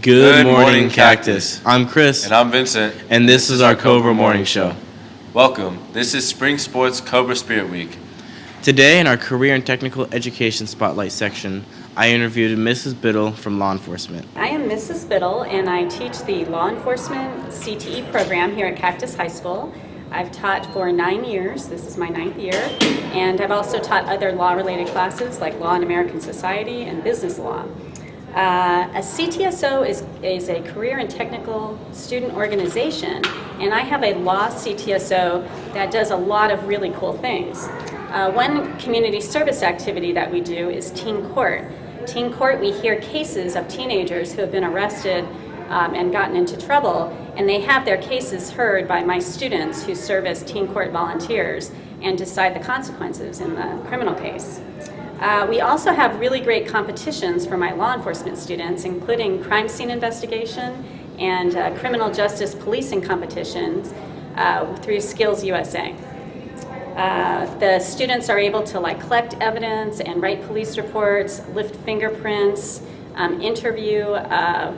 Good morning, Cactus. I'm Chris. And I'm Vincent. And this is our Cobra Morning Show. Welcome. This is Spring Sports Cobra Spirit Week. Today in our Career and Technical Education Spotlight section, I interviewed Mrs. Biddle from Law Enforcement. I am Mrs. Biddle, and I teach the Law Enforcement CTE program here at Cactus High School. I've taught for 9 years. This is my 9th year. And I've also taught other law-related classes like Law in American Society and Business Law. A CTSO is a career and technical student organization, and I have a law CTSO that does a lot of really cool things. One community service activity that we do is teen court. Teen court, we hear cases of teenagers who have been arrested and gotten into trouble, and they have their cases heard by my students who serve as teen court volunteers and decide the consequences in the criminal case. We also have really great competitions for my law enforcement students, including crime scene investigation and criminal justice policing competitions through Skills USA. The students are able to collect evidence and write police reports, lift fingerprints, interview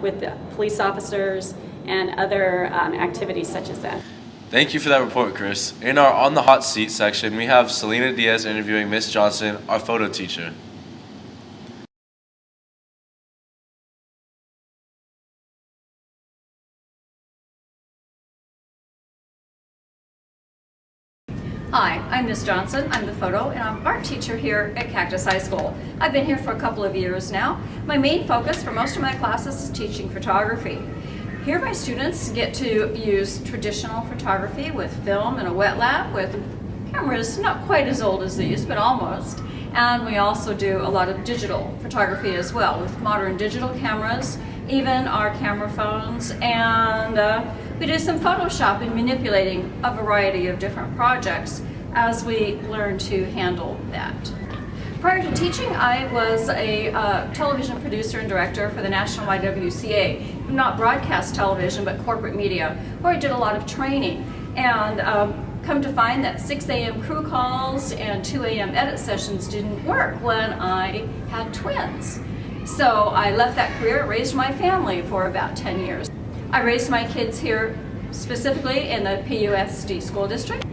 with the police officers, and other activities such as that. Thank you for that report, Chris. In our On the Hot Seat section, we have Selena Diaz interviewing Miss Johnson, our photo teacher. Hi, I'm Miss Johnson. I'm the photo and I'm art teacher here at Cactus High School. I've been here for a couple of years now. My main focus for most of my classes is teaching photography. Here my students get to use traditional photography with film and a wet lab with cameras not quite as old as these, but almost. And we also do a lot of digital photography as well with modern digital cameras, even our camera phones, and we do some Photoshop and manipulating a variety of different projects as we learn to handle that. Prior to teaching, I was a television producer and director for the National YWCA, not broadcast television, but corporate media, where I did a lot of training. And come to find that 6 a.m. crew calls and 2 a.m. edit sessions didn't work when I had twins. So I left that career, raised my family for about 10 years. I raised my kids here, specifically in the PUSD school district.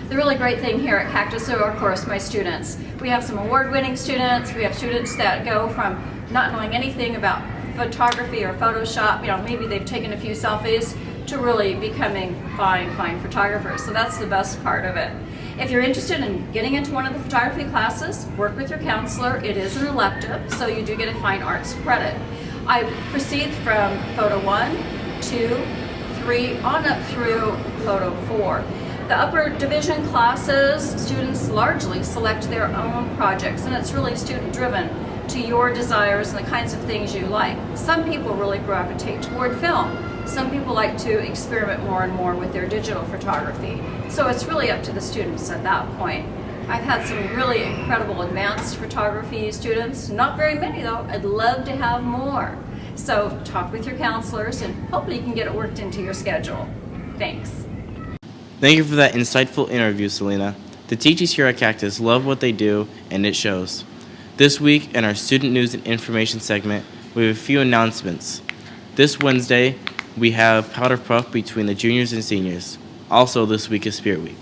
The really great thing here at Cactus are, of course, my students. We have some award-winning students. We have students that go from not knowing anything about photography or Photoshop, maybe they've taken a few selfies, to really becoming fine photographers. So that's the best part of it. If you're interested in getting into one of the photography classes, work with your counselor. It is an elective, so you do get a fine arts credit. I proceed from Photo 1, 2, 3, on up through Photo 4. The upper division classes, students largely select their own projects, and it's really student-driven to your desires and the kinds of things you like. Some people really gravitate toward film. Some people like to experiment more and more with their digital photography. So it's really up to the students at that point. I've had some really incredible advanced photography students, not very many though. I'd love to have more. So talk with your counselors and hopefully you can get it worked into your schedule. Thanks. Thank you for that insightful interview, Selena. The teachers here at Cactus love what they do, and it shows. This week, in our Student News and Information segment, we have a few announcements. This Wednesday, we have Powder Puff between the juniors and seniors. Also, this week is Spirit Week.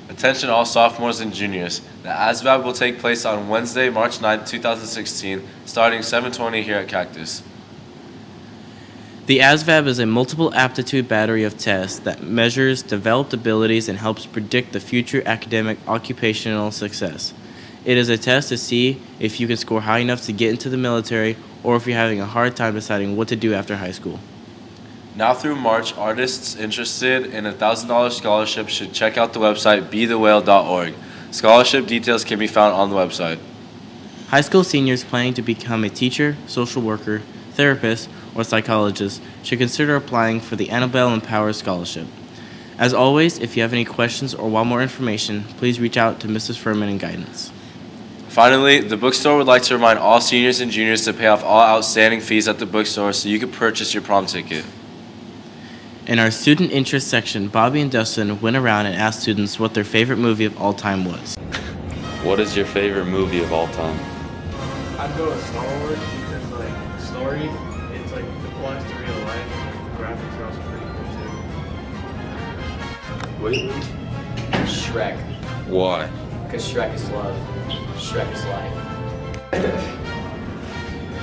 Attention all sophomores and juniors. The ASVAB will take place on Wednesday, March 9, 2016, starting 7:20 here at Cactus. The ASVAB is a multiple aptitude battery of tests that measures developed abilities and helps predict the future academic occupational success. It is a test to see if you can score high enough to get into the military or if you're having a hard time deciding what to do after high school. Now through March, artists interested in a $1,000 scholarship should check out the website bethewhale.org. Scholarship details can be found on the website. High school seniors planning to become a teacher, social worker, therapist, or psychologist should consider applying for the Annabelle Empower Scholarship. As always, if you have any questions or want more information, please reach out to Mrs. Furman in Guidance. Finally, the bookstore would like to remind all seniors and juniors to pay off all outstanding fees at the bookstore so you can purchase your prom ticket. In our student interest section, Bobby and Dustin went around and asked students what their favorite movie of all time was. What is your favorite movie of all time? I'd go with Star Wars because Star story, it's like it applies to real life. The graphics are also pretty cool too. Wait. Shrek. Why? Because Shrek is love. Shrek is life.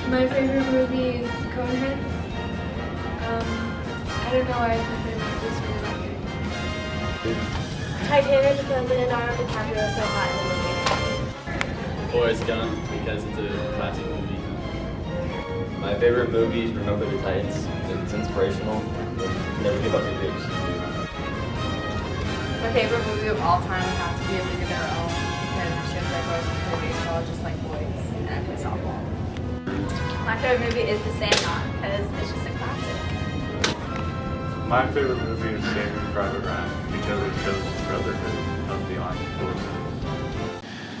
My favorite movie is Coneheads. I don't know why I prefer this one. Titanic because Leonardo DiCaprio is so hot in the movie. Forrest Gump because it's a classic movie. My favorite movie is Remember the Titans. It's inspirational. Never give up your dreams. My favorite movie of all time would have to be A League of Their Own because it shows that girls can play baseball just like boys and I play softball. My favorite movie is The Sandlot because it's just a classic. My favorite movie is Saving Private Ryan because it shows the brotherhood of the armed forces.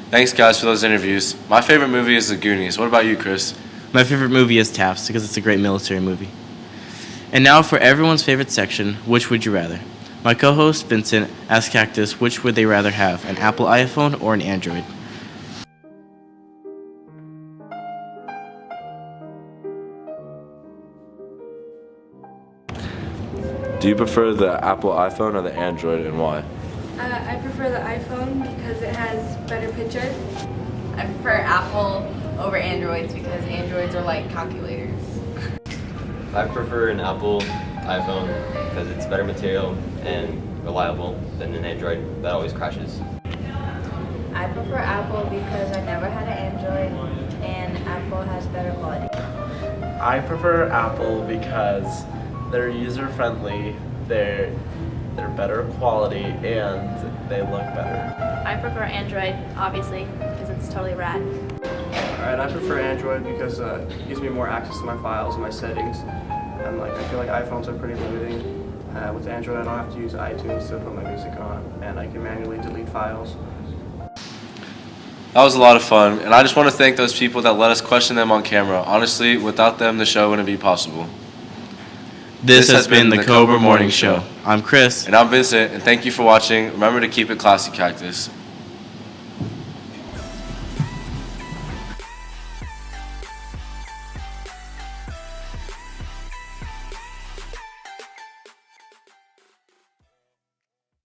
Thanks, guys, for those interviews. My favorite movie is The Goonies. What about you, Chris? My favorite movie is Taps because it's a great military movie. And now for everyone's favorite section, Which Would You Rather? My co-host Vincent asked Cactus which would they rather have, an Apple iPhone or an Android? Do you prefer the Apple iPhone or the Android, and why? I prefer the iPhone because it has better picture. I prefer Apple over Androids because Androids are like calculators. I prefer an Apple iPhone because it's better material and reliable than an Android that always crashes. I prefer Apple because I never had an Android and Apple has better quality. I prefer Apple because they're user-friendly, they're better quality, and they look better. I prefer Android, obviously, because it's totally rad. Alright, I prefer Android because it gives me more access to my files and my settings. And I feel like iPhones are pretty limiting. With Android, I don't have to use iTunes to put my music on, and I can manually delete files. That was a lot of fun, and I just want to thank those people that let us question them on camera. Honestly, without them, the show wouldn't be possible. This has been the Cobra Morning Show. I'm Chris. And I'm Vincent, and thank you for watching. Remember to keep it classy, Cactus.